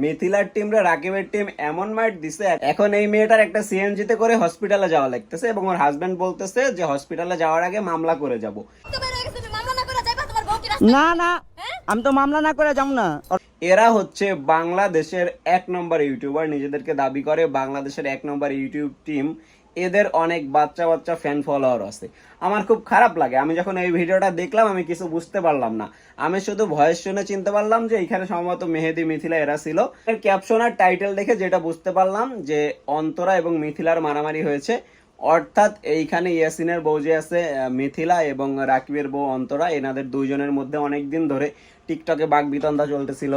মিথিলার টিম রে রাকিবের টিম এমন মাইট দিছে, এখন এই মেয়েটার একটা সিএনজি তে করে হসপিটালে যাওয়া লাগতেছে এবং ওর হাজবেন্ড বলতেছে যে হসপিটালে যাওয়ার আগে মামলা করে যাব। না না, আমি তো মামলা না করে যাব না। এরা হচ্ছে বাংলাদেশের 1 নম্বর ইউটিউবার, নিজেদেরকে দাবি করে বাংলাদেশের 1 নম্বর ইউটিউব টিম। এদের অনেক বাচ্চা বাচ্চা ফ্যান ফলোয়ার আছে। আমার খুব খারাপ লাগে, আমি যখন এই ভিডিওটা দেখলাম আমি কিছু বুঝতে পারলাম না। আমি শুধু ভয়েস শুনে চিনতে পারলাম যে এখানে সম্ভবত মেহেদি মিথিলা এরা ছিল। এর ক্যাপশন আর টাইটেল দেখে যেটা বুঝতে পারলাম যে অন্তরা এবং মিথিলার মারামারি হয়েছে। অর্থাৎ এইখানে ইয়াসিনের বউ যে আছে মিথিলা এবং রাকিবের বউ অন্তরা, এনাদের দুইজনের মধ্যে অনেকদিন ধরে টিকটকে বাকবিতণ্ডা চলতেছিল।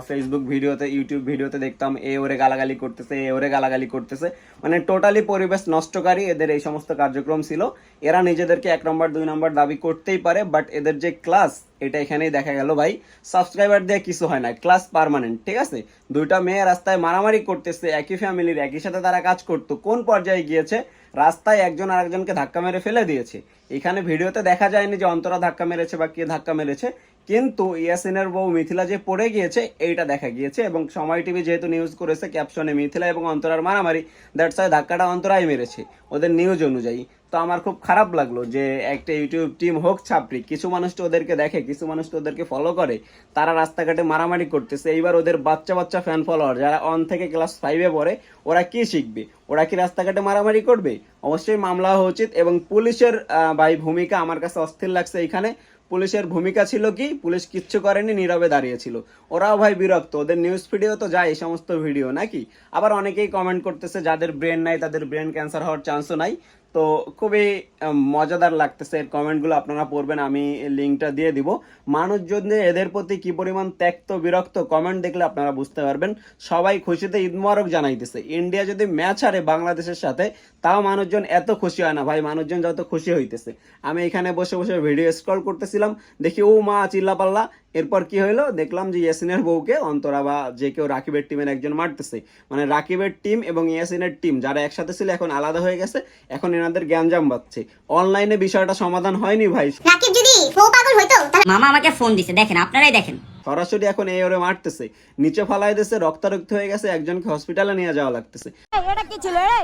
ফেসবুক ভিডিওতে, ইউটিউব ভিডিওতে দেখতাম এ ওরে গালাগালি করতেছে, এ ওরে গালাগালি করতেছে, মানে টোটালি পরিবেশ নষ্টকারী এদের এই সমস্ত কার্যক্রম ছিল। এরা নিজেদেরকে 1 নম্বর 2 নম্বর দাবি করতেই পারে, বাট এদের যে ক্লাস এটা এখানেই দেখা গেল ভাই। সাবস্ক্রাইবার দিয়ে কিছু হয় না, ক্লাস পার্মানেন্ট। ঠিক আছে, দুইটা মেয়ে রাস্তায় মারামারি করতেছে, একই ফ্যামিলির, একই সাথে তারা কাজ করতো, কোন পর্যায়ে গিয়েছে রাস্তায় একজন আরেকজনকে ধাক্কা মেরে ফেলে দিয়েছে। এখানে ভিডিওতে দেখা যায়নি যে অন্তরা ধাক্কা মেরেছে বা কে ধাক্কা মেরেছে, কিন্তু ইয়াসিনের বউ মিথিলা যে পড়ে গিয়েছে এইটা দেখা গিয়েছে। এবং সময় টিভি যেহেতু নিউজ করেছে ক্যাপশনে মিথিলা এবং অন্তরার মারামারি, দ্যাটস ওয়াই ধাক্কাটা অন্তরাই মেরেছে ওদের নিউজ অনুযায়ী। তো আমার খুব খারাপ লাগলো যে একটা ইউটিউব টিম হোক ছাপরি, কিছু মানুষ তো ওদেরকে দেখে, কিছু মানুষ তো ওদেরকে ফলো করে, তারা রাস্তাঘাটে মারামারি করতেছে। এইবার ওদের বাচ্চা বাচ্চা ফ্যান ফলোয়ার যারা 1 থেকে ক্লাস 5-এ পড়ে, ওরা কি শিখবে? ওরা কি রাস্তাঘাটে মারামারি করবে? অবশ্যই মামলা হওয়া উচিত। এবং পুলিশের ভাই ভূমিকা আমার কাছে অস্থির লাগছে। এইখানে পুলিশের ভূমিকা ছিল কি? পুলিশ কিচ্ছু করেনি, নীরবে দাঁড়িয়েছিল। ওরাও ভাই বিরক্ত, ওদের নিউজ ভিডিও তো যায় এই সমস্ত ভিডিও নাকি। আবার অনেকেই কমেন্ট করতেছে যাদের ব্রেন নাই তাদের ব্রেন ক্যান্সার হওয়ার চান্সও নাই। তো খুবই মজাদার লাগতেছে এর কমেন্টগুলো, আপনারা পড়বেন, আমি লিঙ্কটা দিয়ে দিব। মানুষজন যে এদের প্রতি কি পরিমাণ ত্যক্ত বিরক্ত, কমেন্ট দেখলে আপনারা বুঝতে পারবেন। সবাই খুশিতে ঈদ মোবারক জানাইতেছে। ইন্ডিয়া যদি ম্যাচ হারে বাংলাদেশের সাথে, তাও মানুষজন এত খুশি হয় না ভাই, মানুষজন যত খুশি হইতেছে। আমি এখানে বসে বসে ভিডিও স্ক্রল করতেছিলাম, দেখি ও মা চিল্লা পাল্লা। এরপর কি হইলো দেখলাম যে ইয়াসিনের বউকে অন্তরা বা যে কেউ রাকিবের টিমের একজন মারতেছে। মানে রাকিবের টিম এবং ইয়াসিনের টিম যারা একসাথে ছিল এখন আলাদা হয়ে গেছে, এখন এনাদের গ্যাঞ্জাম বাজছে। অনলাইনে বিষয়টা সমাধান হয়নি ভাই। রাকিব যদি বউ পাগল হইতো, মামা আমাকে ফোন দিছে, দেখেন আপনারাই দেখেন। সরাসরি এখন এই ওরে মারতেছে, নিচে ফালাই দিচ্ছে, রক্তারক্ত হয়ে গেছে, একজনকে হসপিটালে নিয়ে যাওয়া লাগতেছে। এটা কি ছিল রে?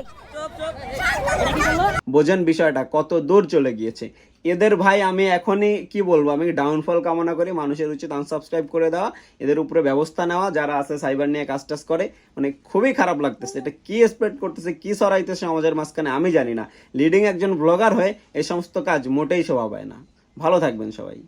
বোঝেন বিষয়টা কত দূর চলে গিয়েছে এদের। ভাই আমি এখনই কি বলবো, আমি ডাউনফল কামনা করি। মানুষের উচিত আনসাবস্ক্রাইব করে দেওয়া, এদের উপরে ব্যবস্থা নেওয়া যারা আছে সাইবার নিয়ে কাজ টাজ করে। মানে খুবই খারাপ লাগতেছে, এটা কি স্প্রেড করতেছে, কি সরাইতেছে সমাজের মাঝখানে আমি জানি না। লিডিং একজন ব্লগার হয়ে এই সমস্ত কাজ মোটেই শোভা পায় না। ভালো থাকবেন সবাই।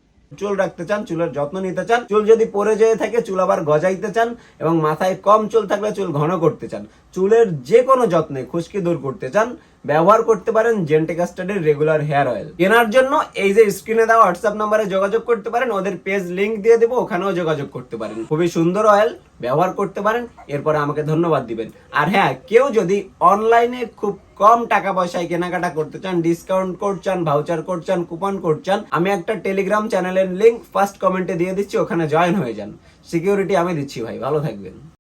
চুল রাখতে চান, চুলের যত্ন নিতে চান, চুল যদি পরে যেয়ে থাকে চুল আবার গজাইতে চান, এবং মাথায় কম চুল থাকলে চুল ঘন করতে চান, চুলের যে কোনো যত্নে খুশকি দূর করতে চান, ব্যবহার করতে পারেন জেন্টে কাস্টার্ডের রেগুলার হেয়ার অয়েল। কেনার জন্য এই যে স্ক্রিনে দেওয়া হোয়াটসঅ্যাপ নাম্বারে যোগাযোগ করতে পারেন, ওদের পেজ লিংক দিয়ে দেবো, ওখানেও যোগাযোগ করতে পারেন। খুবই সুন্দর অয়েল, ব্যবহার করতে পারেন, এরপরে আমাকে ধন্যবাদ দিবেন। আর হ্যাঁ, কেউ যদি অনলাইনে খুব কম টাকা পয়সায় কেনাকাটা করতে চান, ডিসকাউন্ট কোড চান, ভাউচার কোড চান, কুপন কোড চান, আমি একটা টেলিগ্রাম চ্যানেলের লিংক ফার্স্ট কমেন্টে দিয়ে দিচ্ছি, ওখানে জয়েন হয়ে যান। সিকিউরিটি আমি দিচ্ছি ভাই, ভালো থাকবেন।